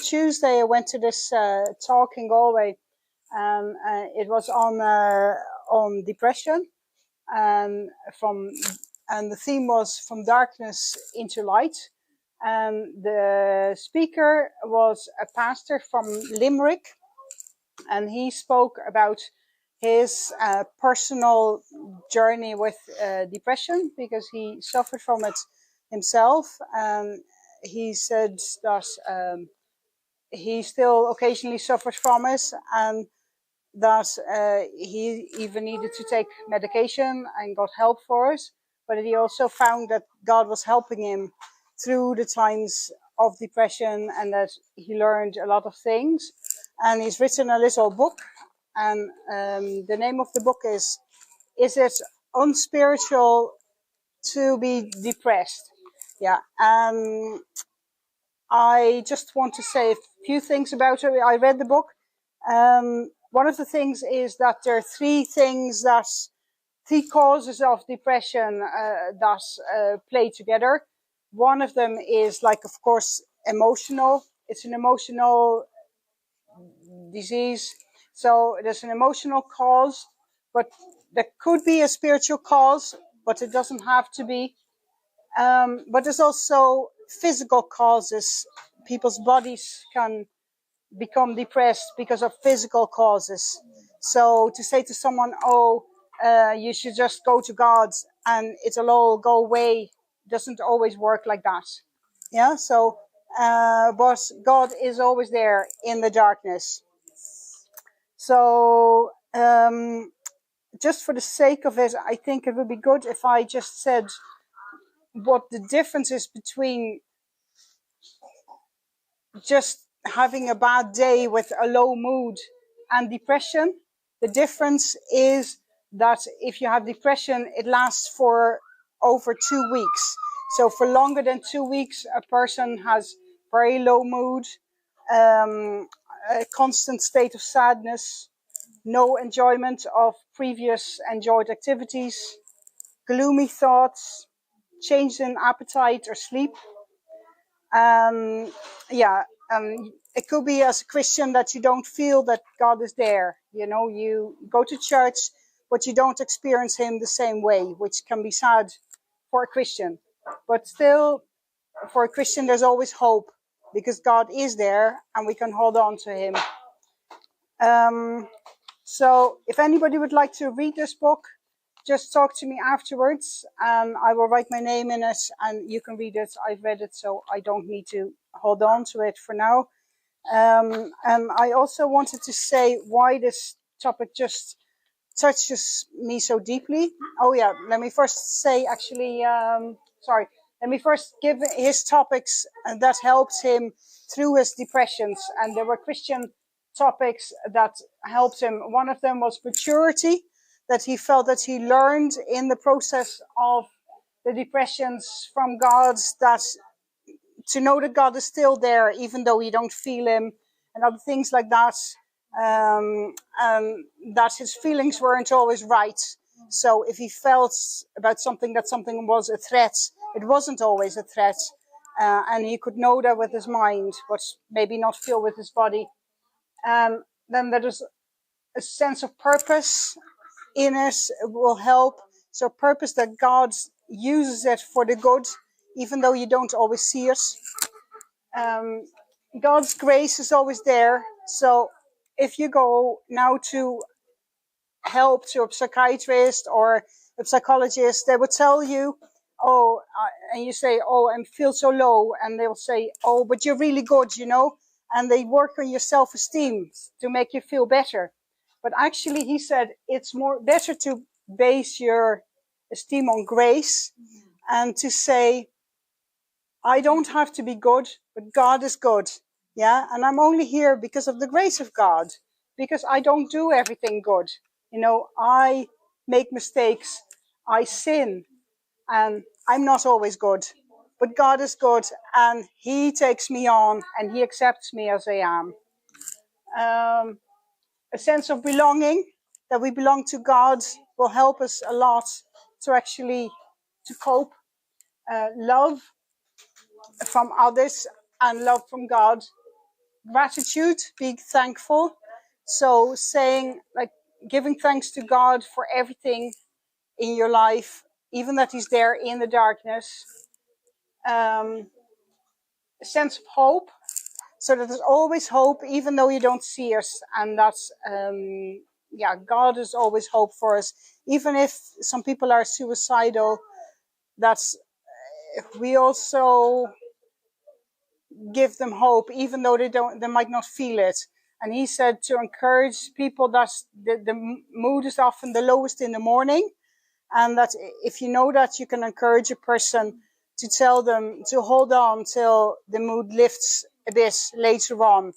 Tuesday I went to this talk in Galway. It was on depression, and the theme was from darkness into light. And the speaker was a pastor from Limerick, and he spoke about his personal journey with depression, because he suffered from it himself. And he said that he still occasionally suffers from it, and that he even needed to take medication and got help for it. But he also found that God was helping him through the times of depression, and that he learned a lot of things. And he's written a little book, and the name of the book is it Unspiritual to be Depressed? Yeah. I just want to say a few things about it. I read the book. One of the things is that there are three causes of depression that play together. One of them is, like, of course, emotional. It's an emotional disease. So there's an emotional cause, but there could be a spiritual cause, but it doesn't have to be. But there's also physical causes. People's bodies can become depressed because of physical causes. So to say to someone, you should just go to God and it'll all go away, doesn't always work like that. Yeah. So, but God is always there in the darkness. So, just for the sake of it, I think it would be good if I just said what the difference is between just having a bad day with a low mood and depression. The difference is that if you have depression, it lasts for over 2 weeks. So for longer than 2 weeks, a person has very low mood, a constant state of sadness, no enjoyment of previous enjoyed activities, gloomy thoughts, change in appetite or sleep. It could be as a Christian that you don't feel that God is there. You know, you go to church, but you don't experience him the same way, which can be sad for a Christian. But still, for a Christian, there's always hope, because God is there and we can hold on to him. So if anybody would like to read this book, just talk to me afterwards, and I will write my name in it and you can read it. I've read it, so I don't need to hold on to it for now. And I also wanted to say why this topic just touches me so deeply. Oh yeah, let me first say let me first give his topics that helped him through his depressions. And there were Christian topics that helped him. One of them was maturity, that he felt that he learned in the process of the depressions from God, that to know that God is still there, even though you don't feel him, and other things like that, and that his feelings weren't always right. So if he felt about something that something was a threat, it wasn't always a threat. And he could know that with his mind, but maybe not feel with his body. Then there is a sense of purpose in it. It will help. So purpose that God uses it for the good, even though you don't always see it. God's grace is always there. So if you go now to help to a psychiatrist or a psychologist, they would tell you, and you say, I feel so low. And they'll say, but you're really good, you know. And they work on your self-esteem to make you feel better. But actually, he said, it's better to base your esteem on grace and to say, I don't have to be good, but God is good. Yeah. And I'm only here because of the grace of God, because I don't do everything good. You know, I make mistakes, I sin, and I'm not always good, but God is good and he takes me on and he accepts me as I am. A sense of belonging, that we belong to God, will help us a lot to cope. Love from others and love from God gratitude, being thankful. So saying, like, giving thanks to God for everything in your life, even that he's there in the darkness. A sense of hope, so that there's always hope, even though you don't see us. And that's, God is always hope for us. Even if some people are suicidal, that's, we also give them hope, even though they might not feel it. And he said to encourage people that the mood is often the lowest in the morning, and that if you know that, you can encourage a person to tell them to hold on till the mood lifts a bit later on.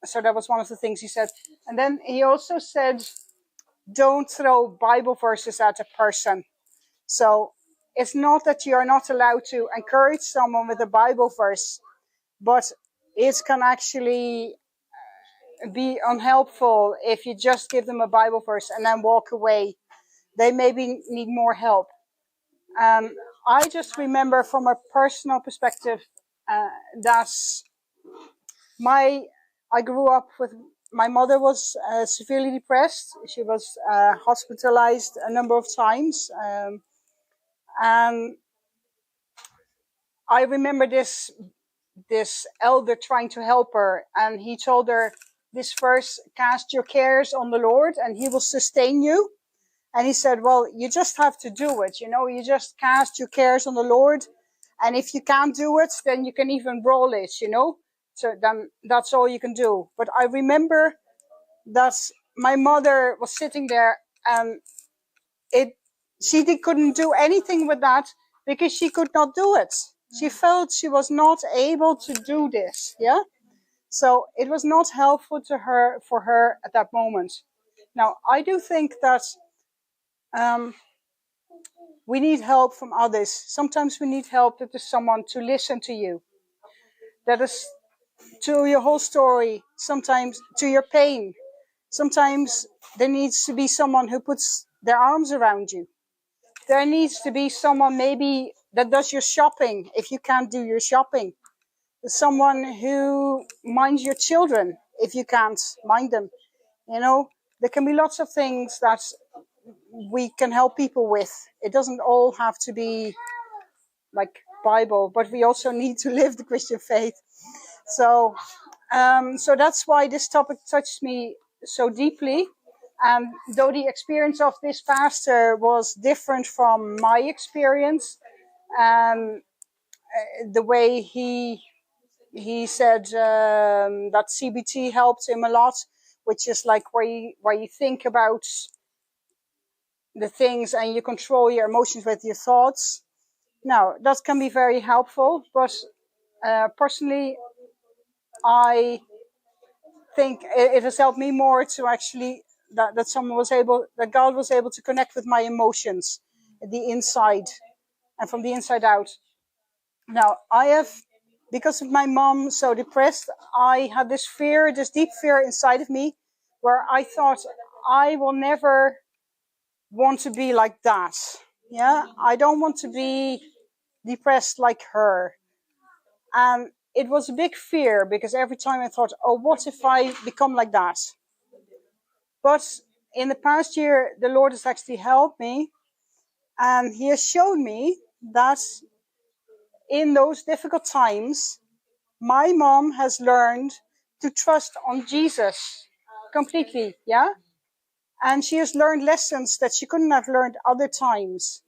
So that was one of the things he said. And then he also said, don't throw Bible verses at a person. So it's not that you are not allowed to encourage someone with a Bible verse, but it can actually be unhelpful if you just give them a Bible verse and then walk away. They maybe need more help. I just remember from a personal perspective that I grew up with, my mother was severely depressed. She was hospitalized a number of times. And I remember this elder trying to help her, and he told her this verse, cast your cares on the Lord and he will sustain you. And he said, well, you just have to do it. You just cast your cares on the Lord. And if you can't do it, then you can even roll it, So then that's all you can do. But I remember that my mother was sitting there, and she couldn't do anything with that because she could not do it. She felt she was not able to do this. Yeah. So it was not helpful for her at that moment. Now, I do think that we need help from others. Sometimes we need help that is someone to listen to you. That is to your whole story. Sometimes to your pain. Sometimes there needs to be someone who puts their arms around you. There needs to be someone maybe that does your shopping if you can't do your shopping. Someone who minds your children if you can't mind them. There can be lots of things that we can help people with. It doesn't all have to be like Bible, but we also need to live the Christian faith. So that's why this topic touched me so deeply. And though the experience of this pastor was different from my experience, and the way he said that CBT helped him a lot, which is like where you think about the things and you control your emotions with your thoughts. Now, that can be very helpful, but personally, I think it has helped me more to actually that God was able to connect with my emotions, the inside, and from the inside out. Now, because of my mom so depressed, I had this deep fear inside of me, where I thought, I will never want to be like that. Yeah, I don't want to be depressed like her. And it was a big fear, because every time I thought, oh, what if I become like that? But in the past year, the Lord has actually helped me, and he has shown me that in those difficult times, my mom has learned to trust on Jesus completely. Yeah. And she has learned lessons that she couldn't have learned other times.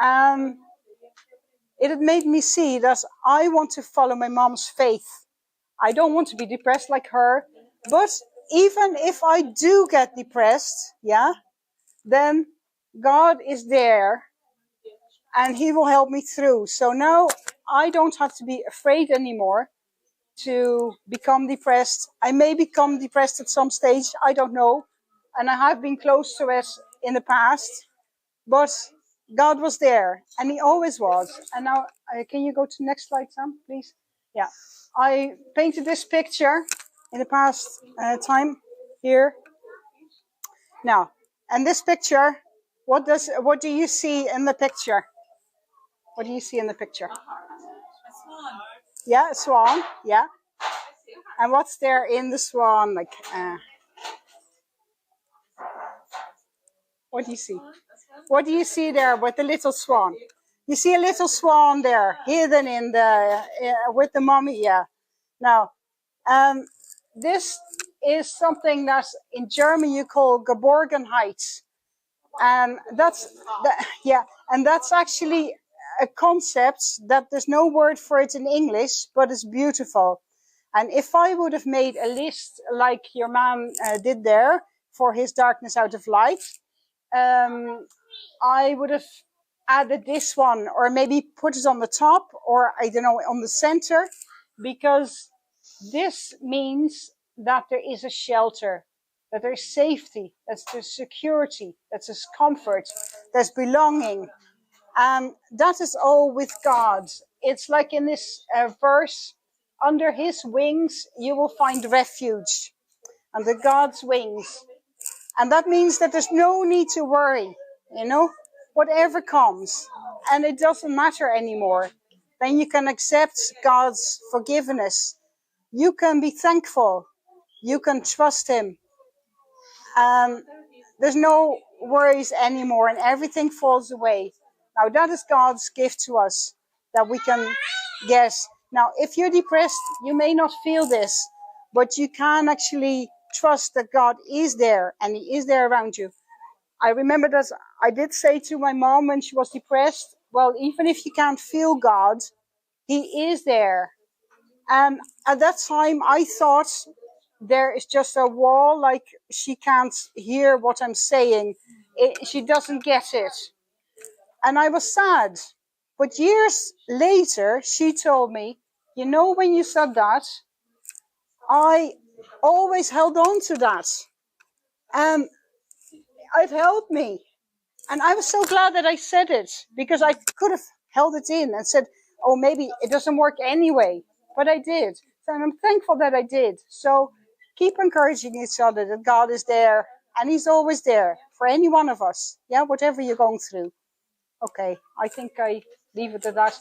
And it had made me see that I want to follow my mom's faith. I don't want to be depressed like her. But even if I do get depressed, yeah, then God is there and he will help me through. So now I don't have to be afraid anymore to become depressed. I may become depressed at some stage, I don't know. And I have been close to it in the past. But God was there, and he always was. And now, can you go to the next slide, Sam, please? Yeah. I painted this picture in the past time here. Now, and this picture, what do you see in the picture? What do you see in the picture? A swan. Yeah, a swan. Yeah. And what's there in the swan? Like, what do you see? What do you see there with the little swan? You see a little swan there, hidden in the with the mummy. Yeah. Now, this is something that in German you call Geborgenheit, and yeah, and that's actually a concept that there's no word for it in English, but it's beautiful. And if I would have made a list like your man did there for his darkness out of light, I would have added this one, or maybe put it on the top, or I don't know, on the center, because this means that there is a shelter, that there's safety, that's there's security, that's there's comfort, there's belonging. And that is all with God. It's like in this verse, under his wings you will find refuge, under God's wings. And that means that there's no need to worry, whatever comes, and it doesn't matter anymore. Then you can accept God's forgiveness. You can be thankful. You can trust him. There's no worries anymore, and everything falls away. Now that is God's gift to us, that we can guess. Now, if you're depressed, you may not feel this, but you can actually trust that God is there, and he is there around you. I remember that I did say to my mom when she was depressed, well, even if you can't feel God, he is there. And at that time, I thought there is just a wall, like she can't hear what I'm saying. She doesn't get it. And I was sad. But years later, she told me, when you said that, I always held on to that. And it helped me. And I was so glad that I said it, because I could have held it in and said, oh, maybe it doesn't work anyway. But I did. So I'm thankful that I did. So keep encouraging each other that God is there, and he's always there for any one of us. Yeah, whatever you're going through. Okay, I think I leave it at that.